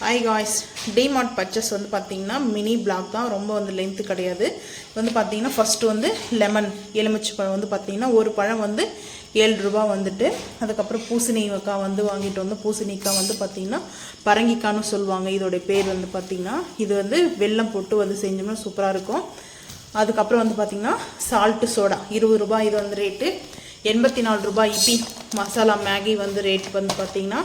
Hi guys, DMart purchase வந்து பார்த்தீங்கன்னா mini black தான், ரொம்ப வந்து லென்த்து கிடையாது. வந்து பார்த்தீங்கன்னா ஃபஸ்ட்டு வந்து லெமன் எலுமிச்சை பழம் வந்து பார்த்தீங்கன்னா ஒரு பழம் வந்து 7 ரூபா வந்துட்டு. அதுக்கப்புறம் பூசணிக்காய் வந்து வாங்கிட்டு வந்து பூசணிக்காய் வந்து பார்த்தீங்கன்னா பரங்கிக்கான்னு சொல்லுவாங்க. இதோடைய பேர் வந்து பார்த்தீங்கன்னா இது வந்து வெல்லம் போட்டு வந்து செஞ்சோம்னா சூப்பராக இருக்கும். அதுக்கப்புறம் வந்து பார்த்தீங்கன்னா சால்ட்டு சோடா 20 ரூபா, இது வந்து ரேட்டு. 84 ரூபா இப்பி மசாலா மேகி வந்து ரேட் வந்து பார்த்தீங்கன்னா.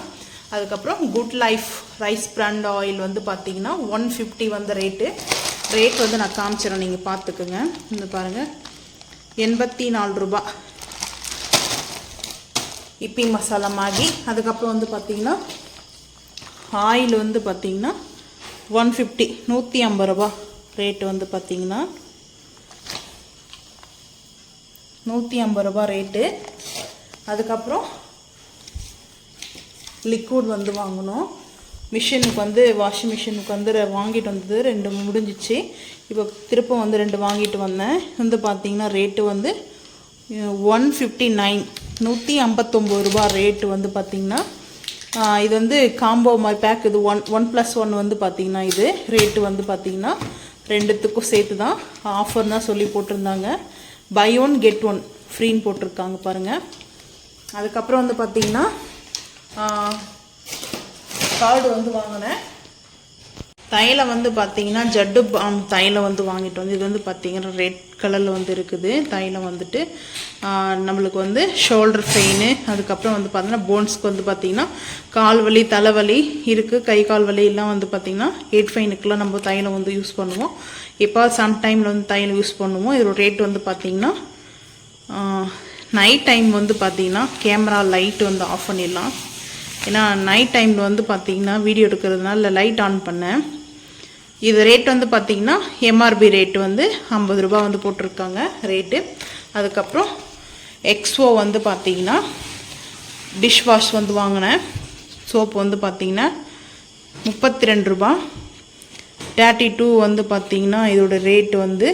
அதுக்கப்புறம் good life rice brand oil வந்து பார்த்தீங்கன்னா 150 வந்து ரேட் வந்து நான் காமிச்சிடறேன், நீங்கள் பார்த்துக்குங்க. இந்த பாருங்கள், 84 ரூபா இப்பி மசாலா மேகி. அதுக்கப்புறம் வந்து பார்த்தீங்கன்னா ஆயில் வந்து பார்த்தீங்கன்னா 150 150 ரூபா ரேட்டு வந்து பார்த்தீங்கன்னா 150 ரூபா ரேட்டு. அதுக்கப்புறம் லிக்விட் வந்து வாங்கணும். மிஷினுக்கு வந்து வாஷிங் மிஷினுக்கு வந்து வாங்கிட்டு வந்தது 2 முடிஞ்சிச்சு. இப்போ திருப்பம் வந்து 2 வாங்கிட்டு வந்தேன். வந்து பார்த்தீங்கன்னா ரேட்டு வந்து 159 159 ரூபா ரேட்டு வந்து பார்த்தீங்கன்னா. இது வந்து காம்போ மாதிரி பேக், இது 1+1 வந்து பார்த்தீங்கன்னா இது ரேட்டு வந்து பார்த்தீங்கன்னா 2த்துக்கும் சேர்த்து தான் ஆஃபர் தான் சொல்லி போட்டிருந்தாங்க. பை 1 get 1 ஃப்ரீன்னு போட்டிருக்காங்க பாருங்கள். அதுக்கப்புறம் வந்து பார்த்தீங்கன்னா கார்டு வந்து வாங்கினேன். தைலம் வந்து பார்த்தீங்கன்னா ஜட்டு பாம் தைலம் வந்து வாங்கிட்டு வந்து இது வந்து பார்த்தீங்கன்னா ரெட் கலரில் வந்து இருக்குது. தைலம் வந்துட்டு நம்மளுக்கு வந்து ஷோல்டர் பெயின், அதுக்கப்புறம் வந்து பார்த்தீங்கன்னா போன்ஸ்க்கு வந்து பார்த்தீங்கன்னா கால் வலி தலைவலி இருக்குது, கை கால் வலி எல்லாம் வந்து பார்த்தீங்கன்னா ஹெட் பெயினுக்குலாம் நம்ம தைலம் வந்து யூஸ் பண்ணுவோம். இப்போ சம்டைமில் வந்து தைலம் யூஸ் பண்ணுவோம். இதோட ரேட் வந்து பார்த்தீங்கன்னா நைட் டைம் வந்து பார்த்தீங்கன்னா கேமரா லைட் வந்து ஆஃப் பண்ணிடலாம். ஏன்னா நைட் டைமில் வந்து பார்த்தீங்கன்னா வீடியோ எடுக்கிறதுனால லைட் ஆன் பண்ணேன். இது ரேட் வந்து பார்த்தீங்கன்னா எம்ஆர்பி ரேட்டு வந்து 50 ரூபா வந்து போட்டிருக்காங்க ரேட்டு. அதுக்கப்புறம் எக்ஸ்ஓ வந்து பார்த்தீங்கன்னா டிஷ் வாஷ் வந்து வாங்கினேன். சோப்பு வந்து பார்த்தீங்கன்னா 32 ரூபா. 32 வந்து பார்த்தீங்கன்னா இதோட ரேட்டு வந்து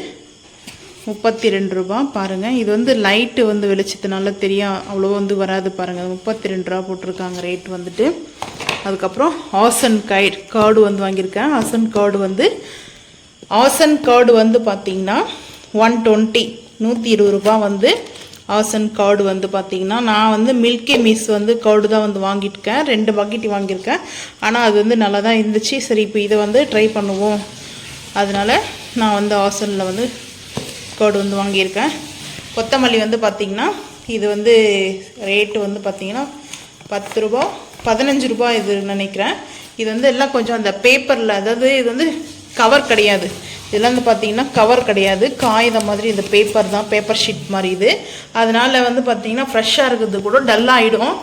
32 ரூபா. பாருங்கள், இது வந்து லைட்டு வந்து வெளிச்சத்தினால தெரியும், அவ்வளோ வந்து வராது பாருங்கள். 32 ரூபா போட்டிருக்காங்க ரேட் வந்துட்டு. அதுக்கப்புறம் ஆசன் கார்டு வந்து வாங்கியிருக்கேன். ஆசன் கார்டு வந்து பார்த்தீங்கன்னா 120 120 ரூபா வந்து ஆசன் கார்டு வந்து பார்த்தீங்கன்னா. நான் வந்து மில்கி மிஸ் வந்து கார்டு தான் வந்து வாங்கியிருக்கேன். 2 பக்கெட் வாங்கியிருக்கேன். ஆனால் அது வந்து நல்லா தான் இருந்துச்சு. சரி, இப்போ இதை வந்து ட்ரை பண்ணுவோம், அதனால் நான் வந்து ஆசனில் வந்து கார்டு வந்து வாங்கியிருக்கேன். கொத்தமல்லி வந்து பார்த்திங்கன்னா இது வந்து ரேட்டு வந்து பார்த்திங்கன்னா 10 ரூபா 15 ரூபா இது நினைக்கிறேன். இது வந்து எல்லாம் கொஞ்சம் அந்த பேப்பரில், அதாவது இது வந்து கவர் கிடையாது, இதெல்லாம் வந்து பார்த்திங்கன்னா கவர் கிடையாது, காகிதம் மாதிரி இந்த பேப்பர் தான், பேப்பர் ஷீட் மாதிரி இது. அதனால் வந்து பார்த்திங்கன்னா ஃப்ரெஷ்ஷாக இருக்கிறது கூட டல்லாகிடும்.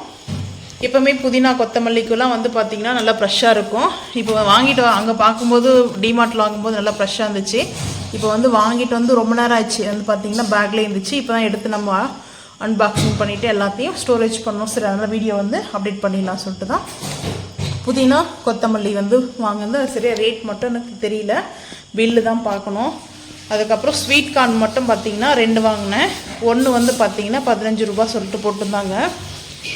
எப்போவுமே புதினா கொத்தமல்லிக்கெல்லாம் வந்து பார்த்திங்கன்னா நல்லா ஃப்ரெஷ்ஷாக இருக்கும். இப்போ வாங்கிட்டு அங்கே பார்க்கும்போது டிமார்ட்டில் வாங்கும்போது நல்லா ஃப்ரெஷ்ஷாக இருந்துச்சு. இப்போ வந்து வாங்கிட்டு வந்து ரொம்ப நேரம் ஆச்சு, வந்து பார்த்திங்கன்னா பேக்லேயே இருந்துச்சு. இப்போ தான் எடுத்து நம்ம அன்பாக்சிங் பண்ணிவிட்டு எல்லாத்தையும் ஸ்டோரேஜ் பண்ணோம். சரி, அதனால் வீடியோ வந்து அப்டேட் பண்ணிடலாம் சொல்லிட்டு தான் புதினா கொத்தமல்லி வந்து வாங்குறது. சரியா ரேட் மட்டும் எனக்கு தெரியல, பில்லு தான் பார்க்கணும். அதுக்கப்புறம் ஸ்வீட் கார்ன் மட்டும் பார்த்திங்கன்னா 2 வாங்கினேன். ஒன்று வந்து பார்த்திங்கன்னா 15 ரூபா சொல்லிட்டு போட்டிருந்தாங்க.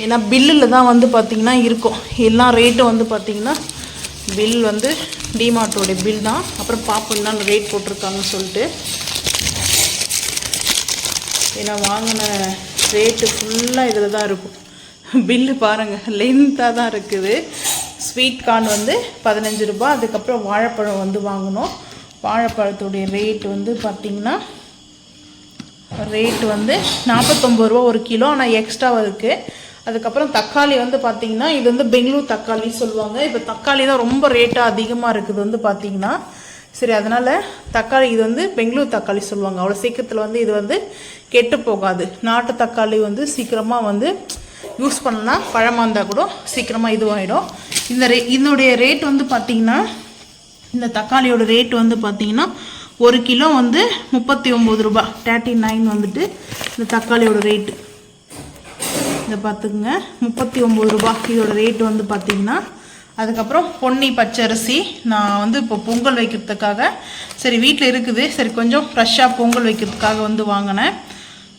ஏன்னா பில்லில் தான் வந்து பார்த்திங்கன்னா இருக்கும் எல்லா ரேட்டும் வந்து பார்த்திங்கன்னா. பில் வந்து டிமார்ட்டோடைய பில் தான். அப்புறம் பார்ப்போம்னா ரேட் போட்டிருக்காங்கன்னு சொல்லிட்டு. ஏன்னா வாங்கின ரேட்டு ஃபுல்லாக இதில் தான் இருக்கும். பில்லு பாருங்கள், லென்த்தாக தான் இருக்குது. ஸ்வீட் கார்ன் வந்து 15 ரூபா. அதுக்கப்புறம் வாழைப்பழம் வந்து வாங்கினோம். வாழைப்பழத்துடைய ரேட்டு வந்து பார்த்திங்கன்னா ரேட்டு வந்து 49 ரூபா ஒரு கிலோ, ஆனால் எக்ஸ்ட்ராவாக இருக்குது. அதுக்கப்புறம் தக்காளி வந்து பார்த்திங்கன்னா இது வந்து பெங்களூர் தக்காளி சொல்லுவாங்க. இப்போ தக்காளி தான் ரொம்ப ரேட்டாக அதிகமாக இருக்குது வந்து பார்த்திங்கன்னா. சரி, அதனால் தக்காளி இது வந்து பெங்களூர் தக்காளி சொல்லுவாங்க. அவ்வளோ சீக்கிரத்தில் வந்து இது வந்து கெட்டு போகாது. நாட்டு தக்காளி வந்து சீக்கிரமாக வந்து யூஸ் பண்ணலாம், பழமாக இருந்தால் கூட சீக்கிரமாக இதுவாகிடும். இதனுடைய ரேட் வந்து பார்த்திங்கன்னா, இந்த தக்காளியோட ரேட் வந்து பார்த்திங்கன்னா 1 கிலோ வந்து 39 ரூபா 39 வந்துட்டு இந்த தக்காளியோட ரேட்டு. இதை பார்த்துக்குங்க, 39 ரூபா இதோட ரேட்டு வந்து பார்த்திங்கன்னா. அதுக்கப்புறம் பொன்னி பச்சரிசி நான் வந்து இப்போ பொங்கல் வைக்கிறதுக்காக, சரி வீட்டில் இருக்குது, சரி கொஞ்சம் ஃப்ரெஷ்ஷாக பொங்கல் வைக்கிறதுக்காக வந்து வாங்கினேன்.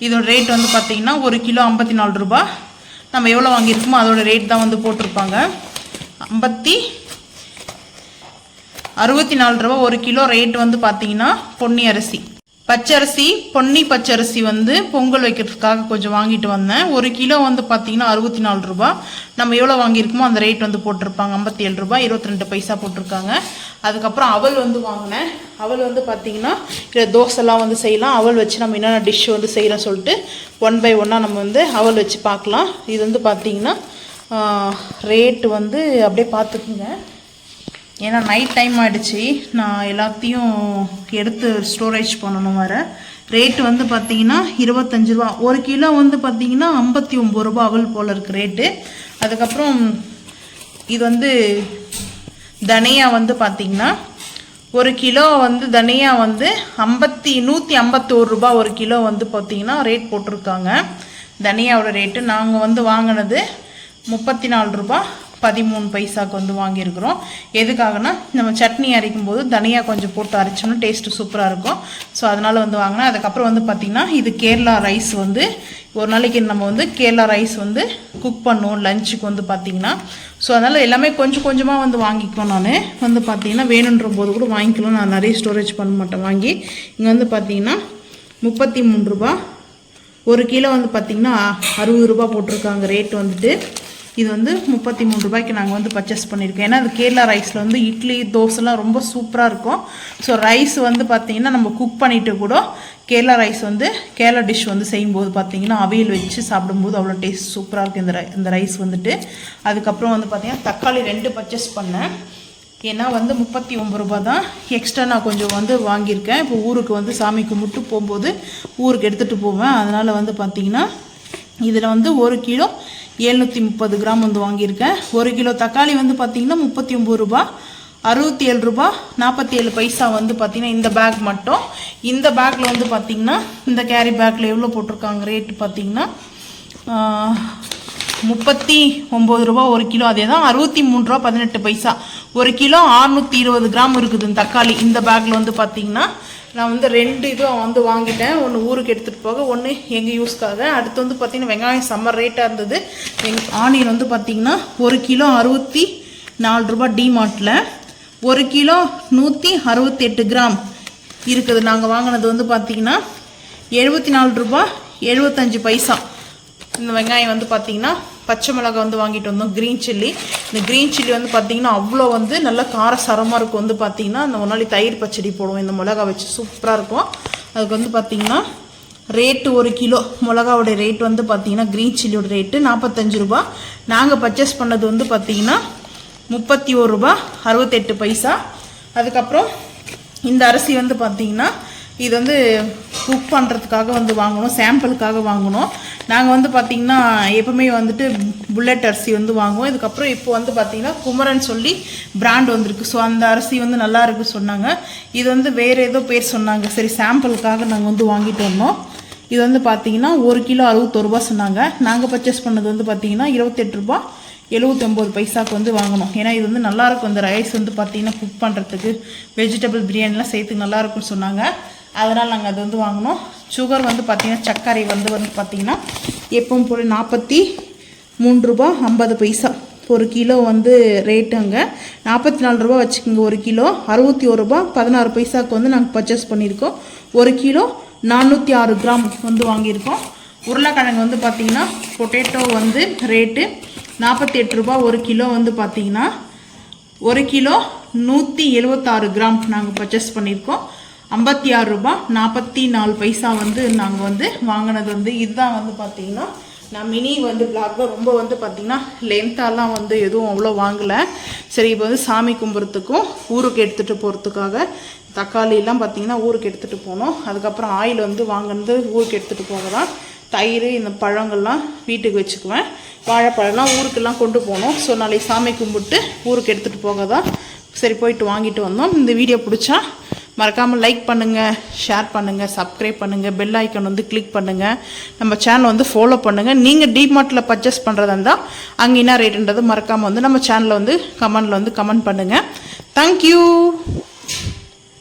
இதோட ரேட் வந்து பார்த்திங்கன்னா 1 கிலோ 54 ரூபா. நம்ம எவ்வளோ வாங்கியிருக்கோமோ அதோட ரேட் தான் வந்து போட்டிருப்பாங்க. 64 ரூபா 1 கிலோ ரேட் வந்து பார்த்தீங்கன்னா பொன்னி அரிசி. பச்சரிசி பொன்னி பச்சரிசி வந்து பொங்கல் வைக்கிறதுக்காக கொஞ்சம் வாங்கிட்டு வந்தேன். 1 கிலோ வந்து பார்த்தீங்கன்னா 64 ரூபா. நம்ம எவ்வளோ வாங்கியிருக்கோமோ அந்த ரேட் வந்து போட்டிருப்பாங்க. 57 ரூபா 22 பைசா போட்டிருக்காங்க. அதுக்கப்புறம் அவல் வந்து வாங்கினேன். அவல் வந்து பார்த்தீங்கன்னா இதில் தோசைலாம் வந்து செய்யலாம். அவல் வச்சு நம்ம என்னென்ன டிஷ் வந்து செய்யலாம் சொல்லிட்டு 1 பை 1 நம்ம வந்து அவல் வச்சு பார்க்கலாம். இது வந்து பார்த்தீங்கன்னா ரேட்டு வந்து அப்படியே பார்த்துக்குங்க. ஏன்னா நைட் டைம் ஆகிடுச்சு, நான் எல்லாத்தையும் எடுத்து ஸ்டோரேஜ் பண்ணணும். வர ரேட்டு வந்து பார்த்தீங்கன்னா 25 ரூபா. 1 கிலோ வந்து பார்த்தீங்கன்னா 59 ரூபா அவல் போல் இருக்குது ரேட்டு. அதுக்கப்புறம் இது வந்து தனியா வந்து பார்த்தீங்கன்னா 1 கிலோ வந்து தனியா வந்து 151 ரூபா 1 கிலோ வந்து பார்த்தீங்கன்னா ரேட் போட்டிருக்காங்க. தனியாவோட ரேட்டு நாங்கள் வந்து வாங்கினது 34 ரூபா 13 பைசாவுக்கு வந்து வாங்கியிருக்கிறோம். எதுக்காகனா நம்ம சட்னி அரைக்கும் போது தனியா கொஞ்சம் போட்டு அரைச்சோம்னா டேஸ்ட்டு சூப்பராக இருக்கும். ஸோ அதனால் வந்து வாங்கினேன். அதுக்கப்புறம் வந்து பார்த்திங்கன்னா இது கேரளா ரைஸ் வந்து ஒரு நாளைக்கு நம்ம வந்து கேரளா ரைஸ் வந்து குக் பண்ணுவோம் லஞ்சுக்கு வந்து பார்த்திங்கன்னா. ஸோ அதனால் எல்லாமே கொஞ்சம் கொஞ்சமாக வந்து வாங்கிக்குவோம். நான் வந்து பார்த்திங்கன்னா வேணுன்ற போது கூட வாங்கிக்கலாம். நான் நிறைய ஸ்டோரேஜ் பண்ண மாட்டேன் வாங்கி. இங்கே வந்து பார்த்திங்கன்னா 33 ரூபா 1 கிலோ வந்து பார்த்திங்கன்னா 60 ரூபா போட்டிருக்காங்க ரேட் வந்துட்டு. இது வந்து 33 ரூபாய்க்கு நாங்கள் வந்து பர்ச்சேஸ் பண்ணியிருக்கோம். ஏன்னா அது கேரளா ரைஸில் வந்து இட்லி தோசைலாம் ரொம்ப சூப்பராக இருக்கும். ஸோ ரைஸ் வந்து பார்த்திங்கன்னா நம்ம குக் பண்ணிவிட்டு கூட கேரளா ரைஸ் வந்து கேரளா டிஷ் வந்து செய்யும்போது பார்த்திங்கன்னா அவியல் வச்சு சாப்பிடும்போது அவ்வளோ டேஸ்ட் சூப்பராக இருக்குது இந்த ரைஸ் வந்துட்டு. அதுக்கப்புறம் வந்து பார்த்திங்கன்னா தக்காளி 2 பர்ச்சேஸ் பண்ணேன். ஏன்னா வந்து 39 ரூபா தான். எக்ஸ்ட்ரா நான் கொஞ்சம் வந்து வாங்கியிருக்கேன். இப்போ ஊருக்கு வந்து சாமி கும்பிட்டு போகும்போது ஊருக்கு எடுத்துகிட்டு போவேன். அதனால் வந்து பார்த்திங்கன்னா இதில் வந்து 1 கிலோ 730 கிராம் வந்து வாங்கியிருக்கேன். 1 கிலோ தக்காளி வந்து பார்த்திங்கன்னா 39 ரூபா 67 ரூபா 47 பைசா வந்து பார்த்திங்கன்னா இந்த பேக் மட்டும். இந்த பேக்கில் வந்து பார்த்திங்கன்னா இந்த கேரி பேக்கில் எவ்வளோ போட்டிருக்காங்க ரேட்டு பார்த்திங்கன்னா 39 ரூபா 1 கிலோ. அதே தான் 63 ரூபா 18 பைசா. 1 கிலோ 620 கிராம் இருக்குது இந்த தக்காளி. இந்த பேக்கில் வந்து பார்த்திங்கன்னா நான் வந்து 2 இதுவும் வந்து வாங்கிட்டேன். ஒன்று ஊருக்கு எடுத்துகிட்டு போக, ஒன்று எங்கள் யூஸ்க்காக. அடுத்து வந்து பார்த்திங்கன்னா வெங்காயம் சம்மர் ரேட்டாக இருந்தது. ஆனியன் வந்து பார்த்திங்கன்னா 1 கிலோ 64 ரூபா டிமார்ட்டில். 1 கிலோ 168 கிராம் இருக்குது. நாங்கள் வாங்கினது வந்து பார்த்திங்கன்னா 74 ரூபா 75 பைசா. இந்த வெங்காயம் வந்து பார்த்திங்கன்னா பச்சை மிளகாய் வந்து வாங்கிட்டு வந்தோம். Green chilli. இந்த க்ரீன் சில்லி வந்து பார்த்திங்கன்னா அவ்வளோ வந்து நல்லா காரசாரமாக இருக்கும். வந்து பார்த்திங்கன்னா அந்த ஒரு நாளைக்கு தயிர் பச்சடி போடுவோம் இந்த மிளகா வச்சு, சூப்பராக இருக்கும். அதுக்கு வந்து பார்த்திங்கன்னா ரேட்டு 1 கிலோ மிளகாவோடைய ரேட் வந்து பார்த்திங்கன்னா க்ரீன் சில்லியோட ரேட்டு 45 ரூபா. நாங்கள் பர்ச்சேஸ் பண்ணது வந்து பார்த்திங்கன்னா 31 ரூபா 68 பைசா. அதுக்கப்புறம் இந்த அரிசி வந்து பார்த்திங்கன்னா இது வந்து குக் பண்ணுறதுக்காக வந்து வாங்கணும், சாம்பிளுக்காக வாங்கணும். நாங்கள் வந்து பார்த்திங்கன்னா எப்பவுமே வந்துட்டு புல்லட் அரிசி வந்து வாங்குவோம். இதுக்கப்புறம் இப்போ வந்து பார்த்திங்கன்னா குமரன் சொல்லி பிராண்ட் வந்திருக்கு. ஸோ அந்த அரிசி வந்து நல்லா இருக்குது சொன்னாங்க. இது வந்து வேறு ஏதோ பேர் சொன்னாங்க. சரி சாம்பிளுக்காக நாங்கள் வந்து வாங்கிட்டு வந்தோம். இது வந்து பார்த்திங்கன்னா 1 கிலோ 61 ரூபா சொன்னாங்க. நாங்கள் பர்ச்சேஸ் பண்ணது வந்து பார்த்திங்கன்னா 28 ரூபா 79 பைசாவுக்கு வந்து வாங்கணும். ஏன்னா இது வந்து நல்லாயிருக்கும். இந்த ரைஸ் வந்து பார்த்திங்கன்னா குக் பண்ணுறதுக்கு வெஜிடபிள் பிரியாணிலாம் சேர்த்து நல்லாயிருக்கும்னு சொன்னாங்க. அதனால் நாங்கள் அது வந்து வாங்கினோம். சுகர் வந்து பார்த்திங்கன்னா சர்க்கரை வந்து பார்த்திங்கன்னா எப்பவும் போல் 43 ரூபா 50 பைசா 1 கிலோ வந்து ரேட்டு. அங்கே 44 ரூபா வச்சுக்கோங்க 1 கிலோ. 61 ரூபா 16 பைசாவுக்கு வந்து நாங்கள் பர்ச்சேஸ் பண்ணியிருக்கோம். 1 கிலோ 406 கிராம் வந்து வாங்கியிருக்கோம். உருளைக்கிழங்கு வந்து பார்த்திங்கன்னா பொட்டேட்டோ வந்து ரேட்டு 48 ரூபா 1 கிலோ வந்து பார்த்திங்கன்னா 1 கிலோ 176 கிராம் நாங்கள் பர்ச்சேஸ் பண்ணியிருக்கோம். 56 ரூபா 44 பைசா வந்து நாங்கள் வந்து வாங்கினது வந்து இதுதான் வந்து பார்த்திங்கன்னா. நான் மினி வந்து பிளாக் தான் ரொம்ப வந்து பார்த்திங்கன்னா லென்த்தாலாம் வந்து எதுவும் அவ்வளோ வாங்கலை. சரி இப்போ வந்து சாமி கும்பிட்றதுக்கும் ஊருக்கு எடுத்துகிட்டு போகிறதுக்காக தக்காளிலாம் பார்த்திங்கன்னா ஊருக்கு எடுத்துகிட்டு போனோம். அதுக்கப்புறம் ஆயில் வந்து வாங்கினது ஊருக்கு எடுத்துகிட்டு போக தான். தயிர் இந்த பழங்கள்லாம் வீட்டுக்கு வச்சுக்குவேன். வாழைப்பழம்லாம் ஊருக்கெல்லாம் கொண்டு போனோம். ஸோ நாளைக்கு சாமி கும்பிட்டு ஊருக்கு எடுத்துகிட்டு போக தான் சரி போயிட்டு வாங்கிட்டு வந்தோம். இந்த வீடியோ பிடிச்சா மறக்காமல் லைக் பண்ணுங்கள், ஷேர் பண்ணுங்கள், சப்ஸ்கிரைப் பண்ணுங்கள், பெல் ஐக்கன் வந்து கிளிக் பண்ணுங்கள், நம்ம சேனல் வந்து ஃபாலோ பண்ணுங்கள். நீங்கள் டிமார்ட்டில் பர்ச்சேஸ் பண்ணுறதா இருந்தால் அங்கே என்ன ரேட்டுன்றது மறக்காமல் வந்து நம்ம சேனலில் வந்து கமெண்டில் வந்து கமெண்ட் பண்ணுங்கள். தேங்க்யூ.